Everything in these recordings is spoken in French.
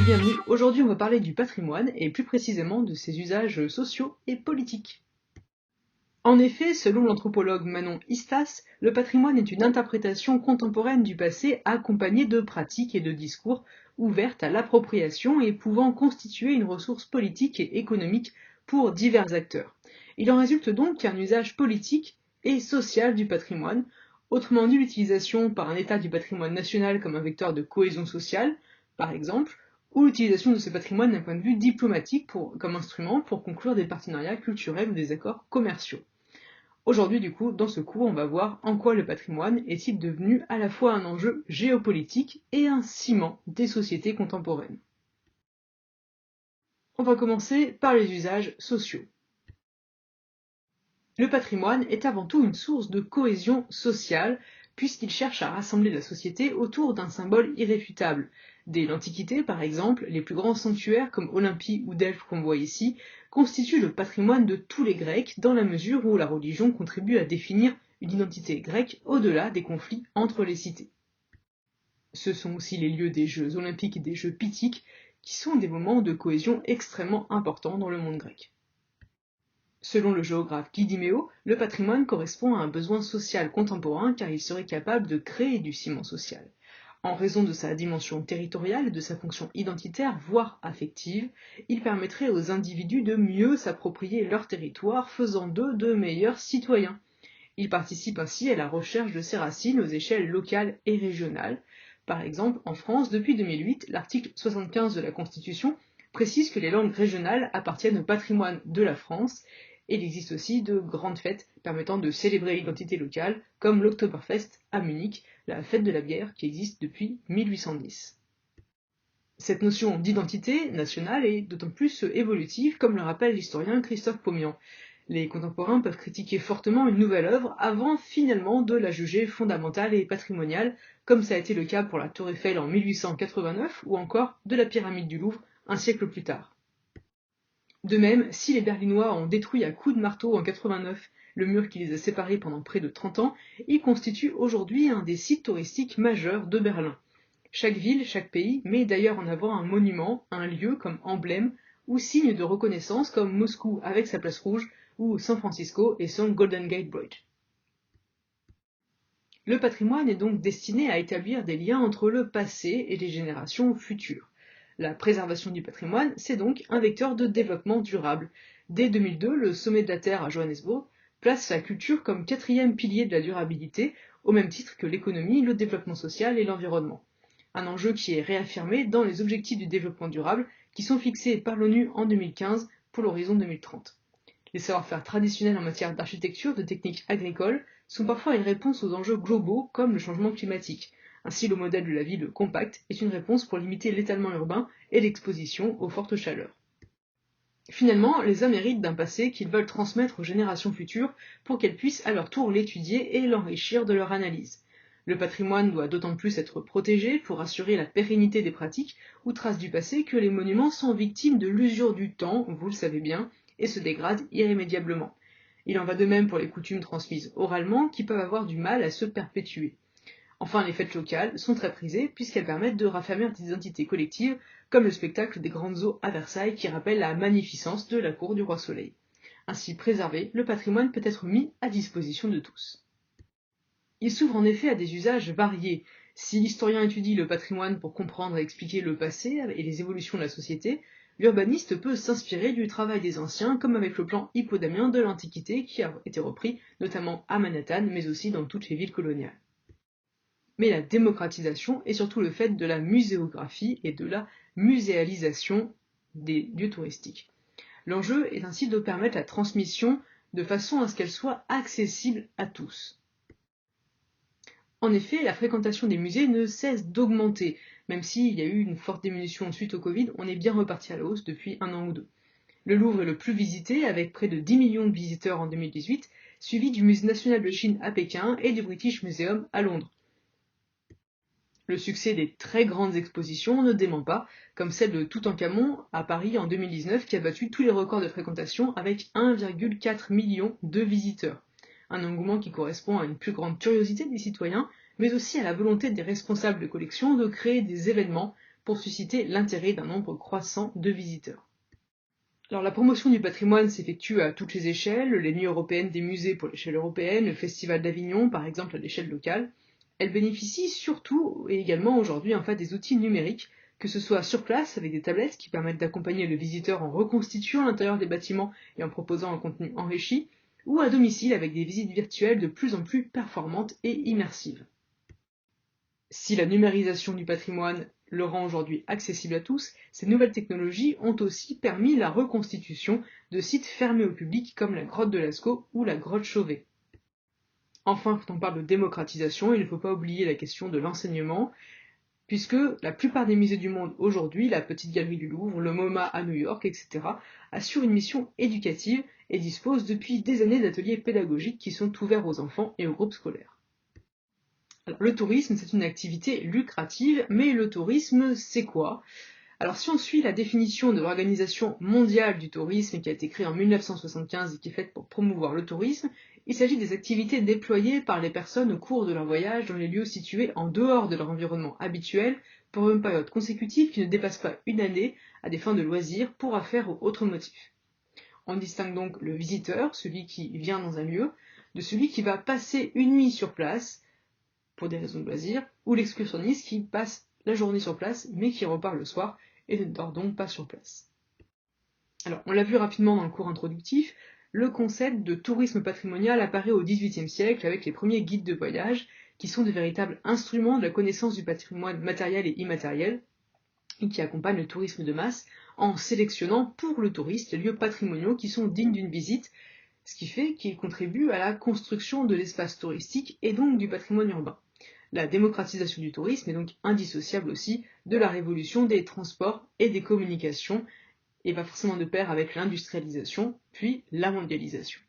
bienvenue. Aujourd'hui, on va parler du patrimoine et plus précisément de ses usages sociaux et politiques. En effet, selon l'anthropologue Manon Istas, le patrimoine est une interprétation contemporaine du passé accompagnée de pratiques et de discours ouvertes à l'appropriation et pouvant constituer une ressource politique et économique pour divers acteurs. Il en résulte donc un usage politique et social du patrimoine, autrement dit l'utilisation par un État du patrimoine national comme un vecteur de cohésion sociale, par exemple, ou l'utilisation de ce patrimoine d'un point de vue diplomatique comme instrument pour conclure des partenariats culturels ou des accords commerciaux. Aujourd'hui, du coup, dans ce cours, on va voir en quoi le patrimoine est-il devenu à la fois un enjeu géopolitique et un ciment des sociétés contemporaines. On va commencer par les usages sociaux. Le patrimoine est avant tout une source de cohésion sociale, puisqu'il cherche à rassembler la société autour d'un symbole irréfutable. Dès l'Antiquité, par exemple, les plus grands sanctuaires comme Olympie ou Delphes qu'on voit ici, constituent le patrimoine de tous les Grecs dans la mesure où la religion contribue à définir une identité grecque au-delà des conflits entre les cités. Ce sont aussi les lieux des Jeux olympiques et des Jeux pythiques, qui sont des moments de cohésion extrêmement importants dans le monde grec. Selon le géographe Didyméo, le patrimoine correspond à un besoin social contemporain car il serait capable de créer du ciment social. En raison de sa dimension territoriale et de sa fonction identitaire, voire affective, il permettrait aux individus de mieux s'approprier leur territoire, faisant d'eux de meilleurs citoyens. Il participe ainsi à la recherche de ses racines aux échelles locales et régionales. Par exemple, en France, depuis 2008, l'article 75 de la Constitution précise que les langues régionales appartiennent au patrimoine de la France, et il existe aussi de grandes fêtes permettant de célébrer l'identité locale, comme l'Oktoberfest à Munich, la fête de la bière qui existe depuis 1810. Cette notion d'identité nationale est d'autant plus évolutive, comme le rappelle l'historien Christophe Pomian. Les contemporains peuvent critiquer fortement une nouvelle œuvre avant finalement de la juger fondamentale et patrimoniale, comme ça a été le cas pour la Tour Eiffel en 1889 ou encore de la pyramide du Louvre un siècle plus tard. De même, si les Berlinois ont détruit à coups de marteau en 89 le mur qui les a séparés pendant près de 30 ans, ils constituent aujourd'hui un des sites touristiques majeurs de Berlin. Chaque ville, chaque pays met d'ailleurs en avant un monument, un lieu comme emblème ou signe de reconnaissance comme Moscou avec sa place rouge ou San Francisco et son Golden Gate Bridge. Le patrimoine est donc destiné à établir des liens entre le passé et les générations futures. La préservation du patrimoine, c'est donc un vecteur de développement durable. Dès 2002, le sommet de la Terre à Johannesburg place la culture comme quatrième pilier de la durabilité, au même titre que l'économie, le développement social et l'environnement. Un enjeu qui est réaffirmé dans les objectifs du développement durable qui sont fixés par l'ONU en 2015 pour l'horizon 2030. Les savoir-faire traditionnels en matière d'architecture, de techniques agricoles, sont parfois une réponse aux enjeux globaux comme le changement climatique. Ainsi, le modèle de la ville compacte est une réponse pour limiter l'étalement urbain et l'exposition aux fortes chaleurs. Finalement, les hommes héritent d'un passé qu'ils veulent transmettre aux générations futures pour qu'elles puissent à leur tour l'étudier et l'enrichir de leur analyse. Le patrimoine doit d'autant plus être protégé pour assurer la pérennité des pratiques ou traces du passé que les monuments sont victimes de l'usure du temps, vous le savez bien, et se dégradent irrémédiablement. Il en va de même pour les coutumes transmises oralement qui peuvent avoir du mal à se perpétuer. Enfin, les fêtes locales sont très prisées puisqu'elles permettent de raffermir des identités collectives comme le spectacle des grandes eaux à Versailles qui rappelle la magnificence de la cour du roi Soleil. Ainsi préservé, le patrimoine peut être mis à disposition de tous. Il s'ouvre en effet à des usages variés. Si l'historien étudie le patrimoine pour comprendre et expliquer le passé et les évolutions de la société, l'urbaniste peut s'inspirer du travail des anciens, comme avec le plan hippodamien de l'Antiquité qui a été repris notamment à Manhattan, mais aussi dans toutes les villes coloniales. Mais la démocratisation est surtout le fait de la muséographie et de la muséalisation des lieux touristiques. L'enjeu est ainsi de permettre la transmission de façon à ce qu'elle soit accessible à tous. En effet, la fréquentation des musées ne cesse d'augmenter. Même s'il y a eu une forte diminution suite au Covid, on est bien reparti à la hausse depuis un an ou deux. Le Louvre est le plus visité, avec près de 10 millions de visiteurs en 2018, suivi du Musée national de Chine à Pékin et du British Museum à Londres. Le succès des très grandes expositions ne dément pas, comme celle de Toutankhamon à Paris en 2019 qui a battu tous les records de fréquentation avec 1,4 million de visiteurs. Un engouement qui correspond à une plus grande curiosité des citoyens, mais aussi à la volonté des responsables de collection de créer des événements pour susciter l'intérêt d'un nombre croissant de visiteurs. Alors la promotion du patrimoine s'effectue à toutes les échelles, les nuits européennes des musées pour l'échelle européenne, le festival d'Avignon par exemple à l'échelle locale. Elle bénéficie surtout et également aujourd'hui des outils numériques, que ce soit sur place avec des tablettes qui permettent d'accompagner le visiteur en reconstituant l'intérieur des bâtiments et en proposant un contenu enrichi, ou à domicile avec des visites virtuelles de plus en plus performantes et immersives. Si la numérisation du patrimoine le rend aujourd'hui accessible à tous, ces nouvelles technologies ont aussi permis la reconstitution de sites fermés au public comme la grotte de Lascaux ou la grotte Chauvet. Enfin, quand on parle de démocratisation, il ne faut pas oublier la question de l'enseignement, puisque la plupart des musées du monde aujourd'hui, la Petite Galerie du Louvre, le MoMA à New York, etc., assurent une mission éducative et disposent depuis des années d'ateliers pédagogiques qui sont ouverts aux enfants et aux groupes scolaires. Alors, le tourisme, c'est une activité lucrative, mais le tourisme, c'est quoi? Alors si on suit la définition de l'Organisation mondiale du tourisme qui a été créée en 1975 et qui est faite pour promouvoir le tourisme, il s'agit des activités déployées par les personnes au cours de leur voyage dans les lieux situés en dehors de leur environnement habituel pour une période consécutive qui ne dépasse pas une année à des fins de loisirs, pour affaires ou autres motifs. On distingue donc le visiteur, celui qui vient dans un lieu, de celui qui va passer une nuit sur place pour des raisons de loisirs, ou l'excursionniste qui passe la journée sur place mais qui repart le soir et ne dort donc pas sur place. Alors, on l'a vu rapidement dans le cours introductif, le concept de tourisme patrimonial apparaît au XVIIIe siècle avec les premiers guides de voyage, qui sont de véritables instruments de la connaissance du patrimoine matériel et immatériel, et qui accompagnent le tourisme de masse en sélectionnant pour le touriste les lieux patrimoniaux qui sont dignes d'une visite, ce qui fait qu'ils contribuent à la construction de l'espace touristique et donc du patrimoine urbain. La démocratisation du tourisme est donc indissociable aussi de la révolution des transports et des communications, et va forcément de pair avec l'industrialisation, puis la mondialisation.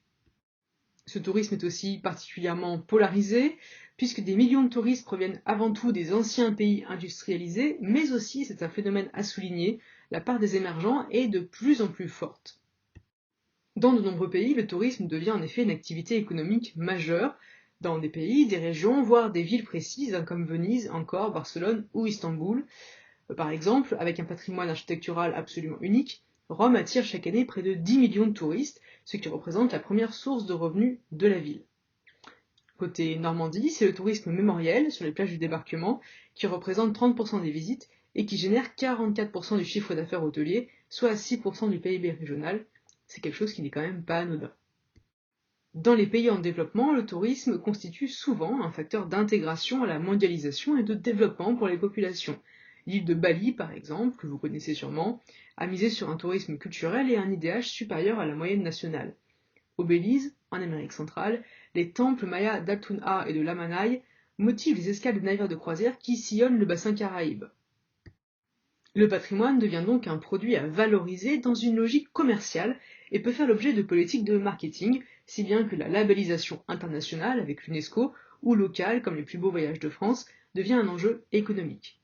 Ce tourisme est aussi particulièrement polarisé, puisque des millions de touristes proviennent avant tout des anciens pays industrialisés, mais aussi, c'est un phénomène à souligner, la part des émergents est de plus en plus forte. Dans de nombreux pays, le tourisme devient en effet une activité économique majeure, dans des pays, des régions, voire des villes précises, comme Venise, Ankara, Barcelone ou Istanbul. Par exemple, avec un patrimoine architectural absolument unique, Rome attire chaque année près de 10 millions de touristes, ce qui représente la première source de revenus de la ville. Côté Normandie, c'est le tourisme mémoriel sur les plages du débarquement qui représente 30% des visites et qui génère 44% du chiffre d'affaires hôtelier, soit 6% du PIB régional. C'est quelque chose qui n'est quand même pas anodin. Dans les pays en développement, le tourisme constitue souvent un facteur d'intégration à la mondialisation et de développement pour les populations. L'île de Bali, par exemple, que vous connaissez sûrement, a misé sur un tourisme culturel et un IDH supérieur à la moyenne nationale. Au Belize, en Amérique centrale, les temples mayas d'Altuna et de Lamanai motivent les escales de navires de croisière qui sillonnent le bassin Caraïbe. Le patrimoine devient donc un produit à valoriser dans une logique commerciale et peut faire l'objet de politiques de marketing, si bien que la labellisation internationale avec l'UNESCO ou locale comme les plus beaux voyages de France devient un enjeu économique.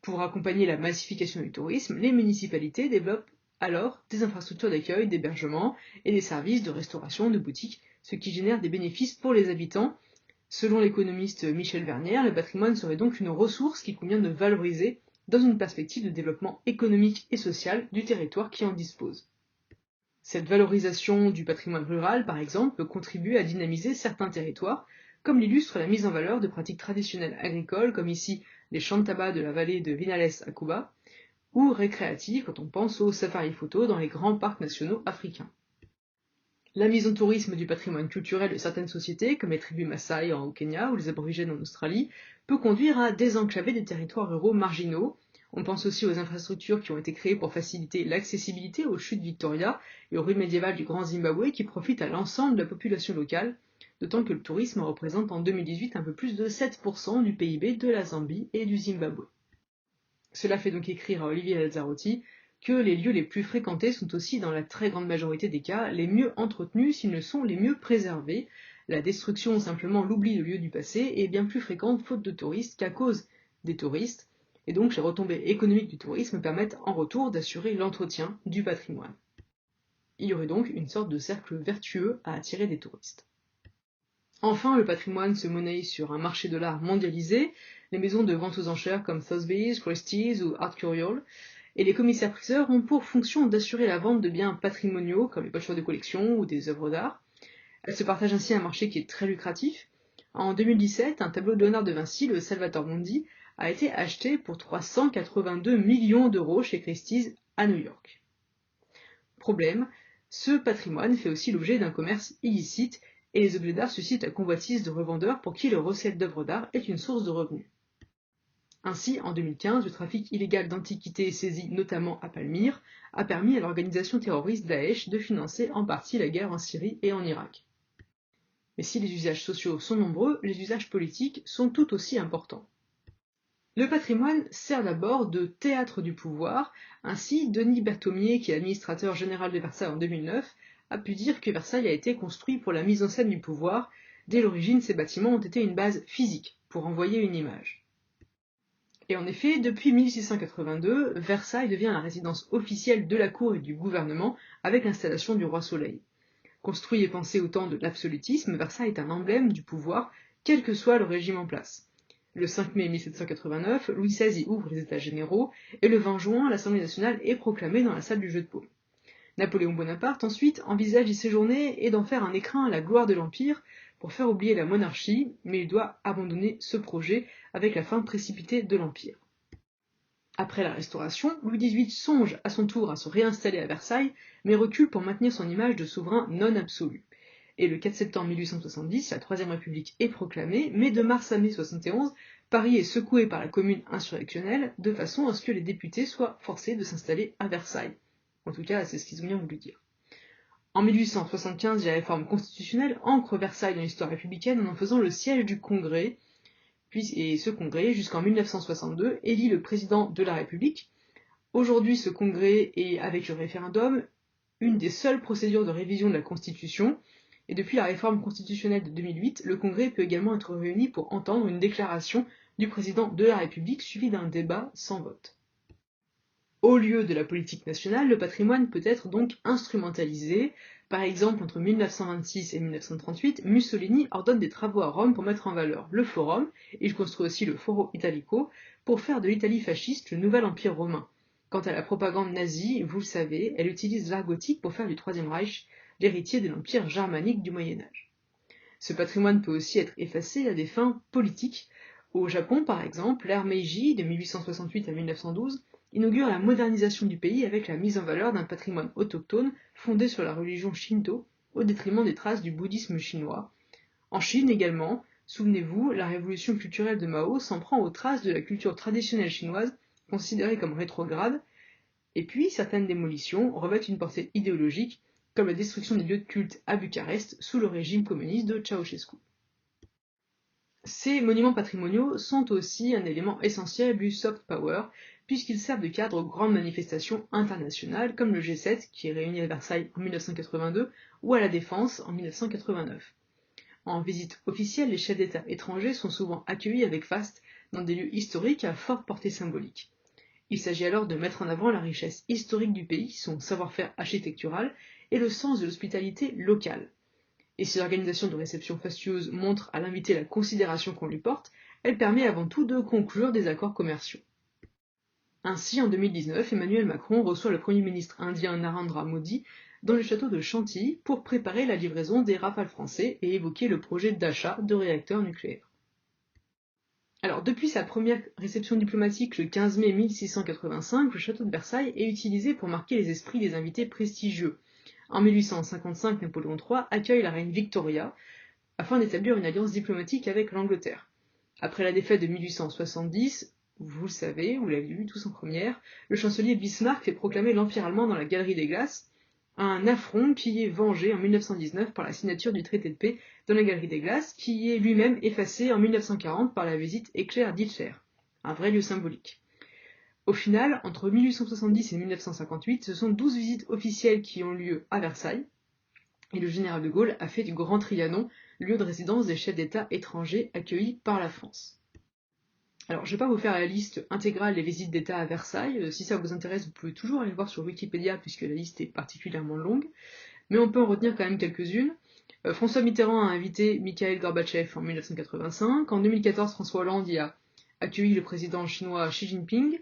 Pour accompagner la massification du tourisme, les municipalités développent alors des infrastructures d'accueil, d'hébergement et des services de restauration, de boutiques, ce qui génère des bénéfices pour les habitants. Selon l'économiste Michel Vernière, le patrimoine serait donc une ressource qu'il convient de valoriser dans une perspective de développement économique et social du territoire qui en dispose. Cette valorisation du patrimoine rural, par exemple, peut contribuer à dynamiser certains territoires, comme l'illustre la mise en valeur de pratiques traditionnelles agricoles, comme ici les champs de tabac de la vallée de Vinales à Cuba, ou récréatives quand on pense aux safaris photo dans les grands parcs nationaux africains. La mise en tourisme du patrimoine culturel de certaines sociétés, comme les tribus Maasai au Kenya ou les aborigènes en Australie, peut conduire à désenclaver des territoires ruraux marginaux. On pense aussi aux infrastructures qui ont été créées pour faciliter l'accessibilité aux chutes Victoria et aux rues médiévales du Grand Zimbabwe qui profitent à l'ensemble de la population locale, d'autant que le tourisme représente en 2018 un peu plus de 7% du PIB de la Zambie et du Zimbabwe. Cela fait donc écrire à Olivier Lazzarotti que les lieux les plus fréquentés sont aussi, dans la très grande majorité des cas, les mieux entretenus s'ils ne sont les mieux préservés. La destruction ou simplement l'oubli de lieux du passé est bien plus fréquente faute de touristes qu'à cause des touristes, et donc les retombées économiques du tourisme permettent en retour d'assurer l'entretien du patrimoine. Il y aurait donc une sorte de cercle vertueux à attirer des touristes. Enfin, le patrimoine se monnaie sur un marché de l'art mondialisé, les maisons de vente aux enchères comme Sotheby's, Christie's ou Art Curial, et les commissaires-priseurs ont pour fonction d'assurer la vente de biens patrimoniaux comme les voitures de collection ou des œuvres d'art. Elles se partagent ainsi un marché qui est très lucratif. En 2017, un tableau de Léonard de Vinci, le Salvator Mundi, a été acheté pour 382 millions d'euros chez Christie's à New York. Problème, ce patrimoine fait aussi l'objet d'un commerce illicite et les objets d'art suscitent la convoitise de revendeurs pour qui le recel d'œuvres d'art est une source de revenus. Ainsi, en 2015, le trafic illégal d'antiquités saisi notamment à Palmyre a permis à l'organisation terroriste Daesh de financer en partie la guerre en Syrie et en Irak. Mais si les usages sociaux sont nombreux, les usages politiques sont tout aussi importants. Le patrimoine sert d'abord de théâtre du pouvoir. Ainsi, Denis Berthomier, qui est administrateur général de Versailles en 2009, a pu dire que Versailles a été construit pour la mise en scène du pouvoir. Dès l'origine, ces bâtiments ont été une base physique pour envoyer une image. Et en effet, depuis 1682, Versailles devient la résidence officielle de la cour et du gouvernement avec l'installation du roi Soleil. Construit et pensé au temps de l'absolutisme, Versailles est un emblème du pouvoir, quel que soit le régime en place. Le 5 mai 1789, Louis XVI y ouvre les États généraux, et le 20 juin, l'Assemblée nationale est proclamée dans la salle du jeu de paume. Napoléon Bonaparte, ensuite, envisage d'y séjourner et d'en faire un écrin à la gloire de l'Empire pour faire oublier la monarchie, mais il doit abandonner ce projet avec la fin précipitée de l'Empire. Après la Restauration, Louis XVIII songe à son tour à se réinstaller à Versailles, mais recule pour maintenir son image de souverain non absolu. Et le 4 septembre 1870, la Troisième République est proclamée, mais de mars à mai 71, Paris est secoué par la Commune insurrectionnelle, de façon à ce que les députés soient forcés de s'installer à Versailles. En tout cas, c'est ce qu'ils ont bien voulu dire. En 1875, la réforme constitutionnelle ancre Versailles dans l'histoire républicaine en faisant le siège du Congrès, et ce congrès, jusqu'en 1962, élit le président de la République. Aujourd'hui, ce congrès est, avec le référendum, une des seules procédures de révision de la Constitution, et depuis la réforme constitutionnelle de 2008, le congrès peut également être réuni pour entendre une déclaration du président de la République suivie d'un débat sans vote. Au lieu de la politique nationale, le patrimoine peut être donc instrumentalisé. Par exemple, entre 1926 et 1938, Mussolini ordonne des travaux à Rome pour mettre en valeur le Forum, et il construit aussi le Foro Italico, pour faire de l'Italie fasciste le nouvel empire romain. Quant à la propagande nazie, vous le savez, elle utilise l'art gothique pour faire du Troisième Reich l'héritier de l'empire germanique du Moyen-Âge. Ce patrimoine peut aussi être effacé à des fins politiques. Au Japon, par exemple, l'ère Meiji, de 1868 à 1912, inaugure la modernisation du pays avec la mise en valeur d'un patrimoine autochtone fondé sur la religion Shinto, au détriment des traces du bouddhisme chinois. En Chine également, souvenez-vous, la révolution culturelle de Mao s'en prend aux traces de la culture traditionnelle chinoise, considérée comme rétrograde, et puis certaines démolitions revêtent une portée idéologique, comme la destruction des lieux de culte à Bucarest sous le régime communiste de Ceausescu. Ces monuments patrimoniaux sont aussi un élément essentiel du soft power, puisqu'ils servent de cadre aux grandes manifestations internationales comme le G7 qui est réuni à Versailles en 1982 ou à la Défense en 1989. En visite officielle, les chefs d'État étrangers sont souvent accueillis avec faste dans des lieux historiques à forte portée symbolique. Il s'agit alors de mettre en avant la richesse historique du pays, son savoir-faire architectural et le sens de l'hospitalité locale. Et si l'organisation de réception fastueuse montre à l'invité la considération qu'on lui porte, elle permet avant tout de conclure des accords commerciaux. Ainsi, en 2019, Emmanuel Macron reçoit le Premier ministre indien Narendra Modi dans le château de Chantilly pour préparer la livraison des Rafales français et évoquer le projet d'achat de réacteurs nucléaires. Alors, depuis sa première réception diplomatique le 15 mai 1685, le château de Versailles est utilisé pour marquer les esprits des invités prestigieux. En 1855, Napoléon III accueille la reine Victoria afin d'établir une alliance diplomatique avec l'Angleterre. Après la défaite de 1870, vous le savez, vous l'avez vu tous en première, le chancelier Bismarck fait proclamer l'Empire allemand dans la Galerie des Glaces, un affront qui est vengé en 1919 par la signature du traité de paix dans la Galerie des Glaces, qui est lui-même effacé en 1940 par la visite éclair d'Hitler, un vrai lieu symbolique. Au final, entre 1870 et 1958, ce sont 12 visites officielles qui ont lieu à Versailles, et le général de Gaulle a fait du Grand Trianon lieu de résidence des chefs d'État étrangers accueillis par la France. Alors, je ne vais pas vous faire la liste intégrale des visites d'État à Versailles. Si ça vous intéresse, vous pouvez toujours aller voir sur Wikipédia puisque la liste est particulièrement longue. Mais on peut en retenir quand même quelques-unes. François Mitterrand a invité Mikhail Gorbatchev en 1985. En 2014, François Hollande y a accueilli le président chinois Xi Jinping.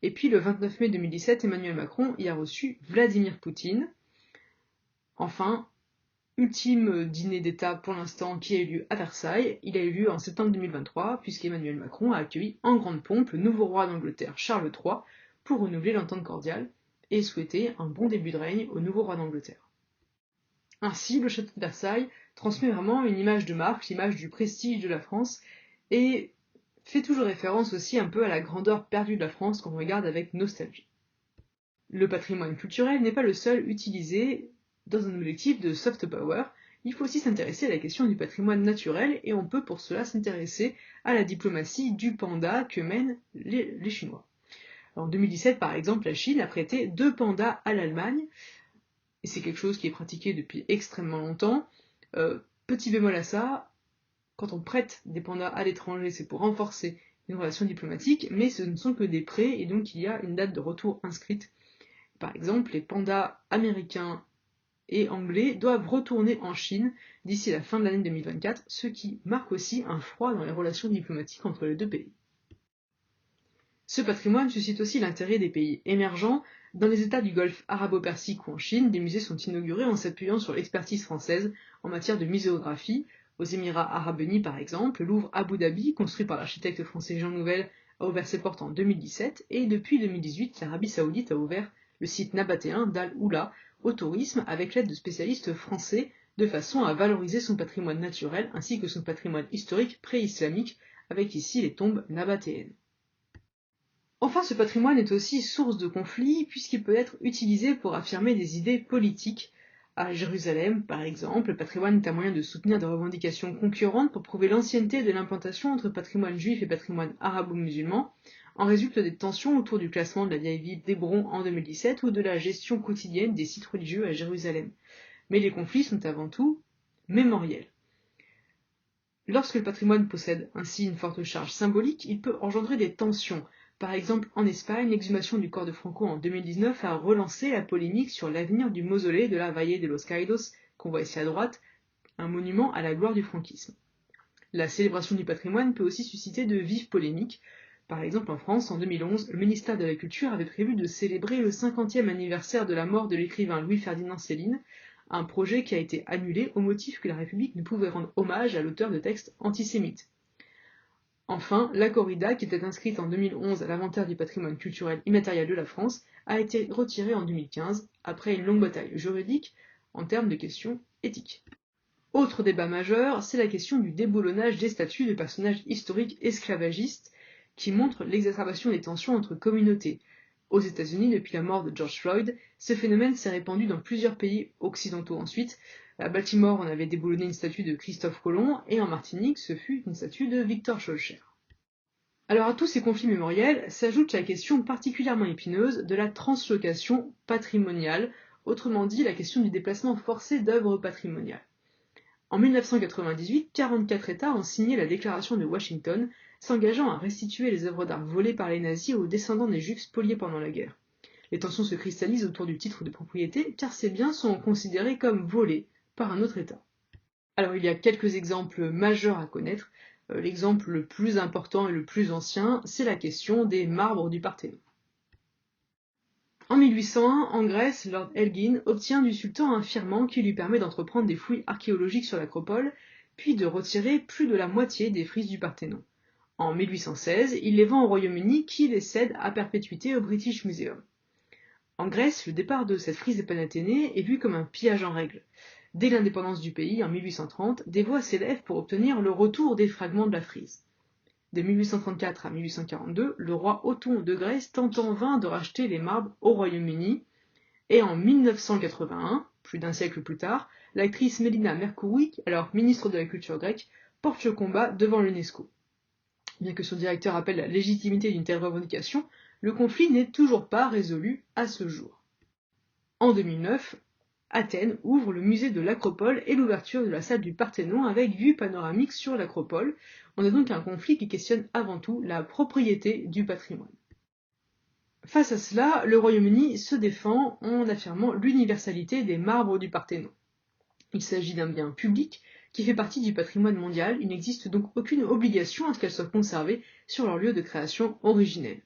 Et puis le 29 mai 2017, Emmanuel Macron y a reçu Vladimir Poutine. Enfin, ultime dîner d'État pour l'instant qui a eu lieu à Versailles. Il a eu lieu en septembre 2023, puisqu'Emmanuel Macron a accueilli en grande pompe le nouveau roi d'Angleterre, Charles III, pour renouveler l'entente cordiale et souhaiter un bon début de règne au nouveau roi d'Angleterre. Ainsi, le château de Versailles transmet vraiment une image de marque, l'image du prestige de la France, et fait toujours référence aussi un peu à la grandeur perdue de la France qu'on regarde avec nostalgie. Le patrimoine culturel n'est pas le seul utilisé dans un objectif de soft power. Il faut aussi s'intéresser à la question du patrimoine naturel, et on peut pour cela s'intéresser à la diplomatie du panda que mènent les Chinois. En 2017, par exemple, la Chine a prêté 2 pandas à l'Allemagne, et c'est quelque chose qui est pratiqué depuis extrêmement longtemps. Petit bémol à ça, quand on prête des pandas à l'étranger, c'est pour renforcer une relation diplomatique, mais ce ne sont que des prêts, et donc il y a une date de retour inscrite. Par exemple, les pandas américains et anglais doivent retourner en Chine d'ici la fin de l'année 2024, ce qui marque aussi un froid dans les relations diplomatiques entre les deux pays. Ce patrimoine suscite aussi l'intérêt des pays émergents. Dans les États du Golfe arabo-persique ou en Chine, des musées sont inaugurés en s'appuyant sur l'expertise française en matière de muséographie. Aux Émirats arabes unis, par exemple, le Louvre Abu Dhabi, construit par l'architecte français Jean Nouvel, a ouvert ses portes en 2017, et depuis 2018, l'Arabie saoudite a ouvert le site nabatéen d'Al Oula au tourisme avec l'aide de spécialistes français, de façon à valoriser son patrimoine naturel ainsi que son patrimoine historique pré-islamique, avec ici les tombes nabatéennes. Enfin, ce patrimoine est aussi source de conflits, puisqu'il peut être utilisé pour affirmer des idées politiques. À Jérusalem, par exemple, le patrimoine est un moyen de soutenir des revendications concurrentes pour prouver l'ancienneté de l'implantation entre patrimoine juif et patrimoine arabo-musulman. En résulte des tensions autour du classement de la vieille ville d'Hébron en 2017 ou de la gestion quotidienne des sites religieux à Jérusalem. Mais les conflits sont avant tout mémoriels. Lorsque le patrimoine possède ainsi une forte charge symbolique, il peut engendrer des tensions. Par exemple, en Espagne, l'exhumation du corps de Franco en 2019 a relancé la polémique sur l'avenir du mausolée de la Valle de los Caídos, qu'on voit ici à droite, un monument à la gloire du franquisme. La célébration du patrimoine peut aussi susciter de vives polémiques. Par exemple, en France, en 2011, le ministère de la Culture avait prévu de célébrer le 50e anniversaire de la mort de l'écrivain Louis-Ferdinand Céline, un projet qui a été annulé au motif que la République ne pouvait rendre hommage à l'auteur de textes antisémites. Enfin, la corrida, qui était inscrite en 2011 à l'inventaire du patrimoine culturel immatériel de la France, a été retirée en 2015, après une longue bataille juridique en termes de questions éthiques. Autre débat majeur, c'est la question du déboulonnage des statues de personnages historiques esclavagistes, qui montre l'exacerbation des tensions entre communautés. Aux États-Unis, depuis la mort de George Floyd, ce phénomène s'est répandu dans plusieurs pays occidentaux ensuite. À Baltimore, on avait déboulonné une statue de Christophe Colomb, et en Martinique, ce fut une statue de Victor Schœlcher. Alors à tous ces conflits mémoriels s'ajoute la question particulièrement épineuse de la translocation patrimoniale, autrement dit la question du déplacement forcé d'œuvres patrimoniales. En 1998, 44 États ont signé la déclaration de Washington, s'engageant à restituer les œuvres d'art volées par les nazis aux descendants des juifs spoliés pendant la guerre. Les tensions se cristallisent autour du titre de propriété, car ces biens sont considérés comme volés par un autre État. Alors il y a quelques exemples majeurs à connaître. L'exemple le plus important et le plus ancien, c'est la question des marbres du Parthénon. En 1801, en Grèce, Lord Elgin obtient du sultan un firman qui lui permet d'entreprendre des fouilles archéologiques sur l'Acropole, puis de retirer plus de la moitié des frises du Parthénon. En 1816, il les vend au Royaume-Uni qui les cède à perpétuité au British Museum. En Grèce, le départ de cette frise des Panathénées est vu comme un pillage en règle. Dès l'indépendance du pays, en 1830, des voix s'élèvent pour obtenir le retour des fragments de la frise. De 1834 à 1842, le roi Othon de Grèce tente en vain de racheter les marbres au Royaume-Uni, et en 1981, plus d'un siècle plus tard, l'actrice Mélina Mercouri, alors ministre de la Culture grecque, porte le combat devant l'UNESCO. Bien que son directeur appelle la légitimité d'une telle revendication, le conflit n'est toujours pas résolu à ce jour. En 2009, Athènes ouvre le musée de l'Acropole et l'ouverture de la salle du Parthénon avec vue panoramique sur l'Acropole. On a donc un conflit qui questionne avant tout la propriété du patrimoine. Face à cela, le Royaume-Uni se défend en affirmant l'universalité des marbres du Parthénon. Il s'agit d'un bien public qui fait partie du patrimoine mondial, il n'existe donc aucune obligation à ce qu'elle soit conservée sur leur lieu de création originel.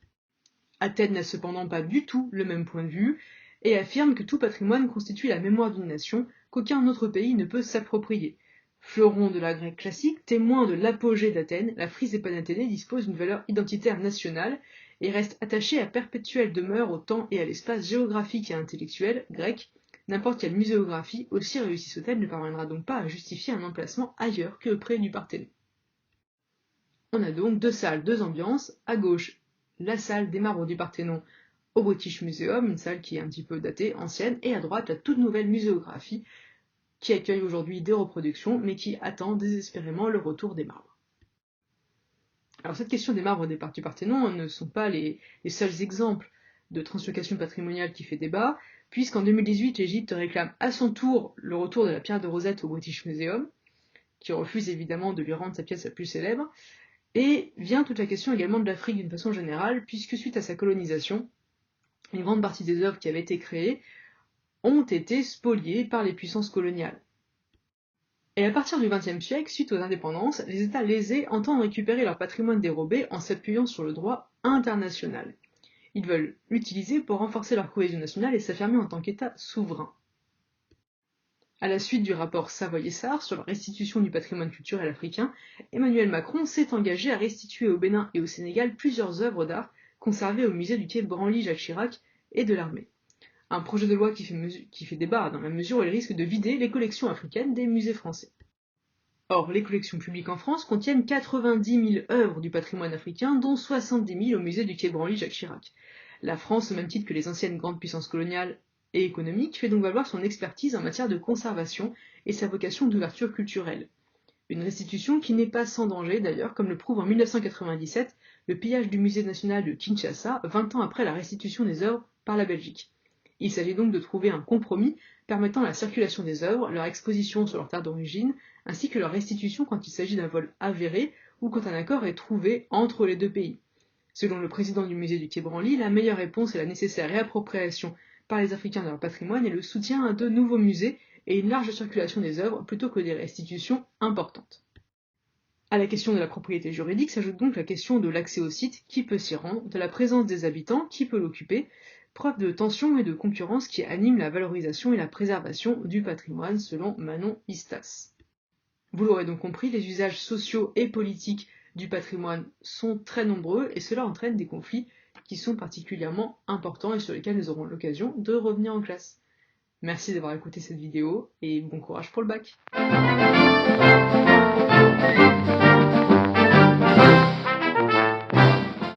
Athènes n'a cependant pas du tout le même point de vue et affirme que tout patrimoine constitue la mémoire d'une nation qu'aucun autre pays ne peut s'approprier. Fleuron de la Grèce classique, témoin de l'apogée d'Athènes, la frise des Panathénées dispose d'une valeur identitaire nationale et reste attachée à perpétuelle demeure au temps et à l'espace géographique et intellectuel grec. N'importe quelle muséographie, aussi réussie soit-elle, ne parviendra donc pas à justifier un emplacement ailleurs que près du Parthénon. On a donc deux salles, deux ambiances. À gauche, la salle des marbres du Parthénon au British Museum, une salle qui est un petit peu datée, ancienne, et à droite, la toute nouvelle muséographie qui accueille aujourd'hui des reproductions, mais qui attend désespérément le retour des marbres. Alors cette question des marbres du Parthénon ne sont pas les seuls exemples de translocation patrimoniale qui fait débat, puisqu'en 2018, l'Égypte réclame à son tour le retour de la pierre de Rosette au British Museum, qui refuse évidemment de lui rendre sa pièce la plus célèbre, et vient toute la question également de l'Afrique d'une façon générale, puisque suite à sa colonisation, une grande partie des œuvres qui avaient été créées ont été spoliées par les puissances coloniales. Et à partir du XXe siècle, suite aux indépendances, les États lésés entendent récupérer leur patrimoine dérobé en s'appuyant sur le droit international. Ils veulent l'utiliser pour renforcer leur cohésion nationale et s'affirmer en tant qu'État souverain. À la suite du rapport Savoy-Essard sur la restitution du patrimoine culturel africain, Emmanuel Macron s'est engagé à restituer au Bénin et au Sénégal plusieurs œuvres d'art conservées au musée du quai Branly-Jacques Chirac et de l'armée. Un projet de loi qui fait débat dans la mesure où il risque de vider les collections africaines des musées français. Or, les collections publiques en France contiennent 90 000 œuvres du patrimoine africain, dont 70 000 au musée du quai Branly-Jacques Chirac. La France, au même titre que les anciennes grandes puissances coloniales et économiques, fait donc valoir son expertise en matière de conservation et sa vocation d'ouverture culturelle. Une restitution qui n'est pas sans danger d'ailleurs, comme le prouve en 1997 le pillage du musée national de Kinshasa, 20 ans après la restitution des œuvres par la Belgique. Il s'agit donc de trouver un compromis permettant la circulation des œuvres, leur exposition sur leur terre d'origine, ainsi que leur restitution quand il s'agit d'un vol avéré ou quand un accord est trouvé entre les deux pays. Selon le président du musée du quai Branly, la meilleure réponse à la nécessaire réappropriation par les Africains de leur patrimoine est le soutien à de nouveaux musées et une large circulation des œuvres plutôt que des restitutions importantes. À la question de la propriété juridique s'ajoute donc la question de l'accès au site, qui peut s'y rendre, de la présence des habitants, qui peut l'occuper, preuve de tension et de concurrence qui anime la valorisation et la préservation du patrimoine selon Manon Istas. Vous l'aurez donc compris, les usages sociaux et politiques du patrimoine sont très nombreux et cela entraîne des conflits qui sont particulièrement importants et sur lesquels nous aurons l'occasion de revenir en classe. Merci d'avoir écouté cette vidéo et bon courage pour le bac.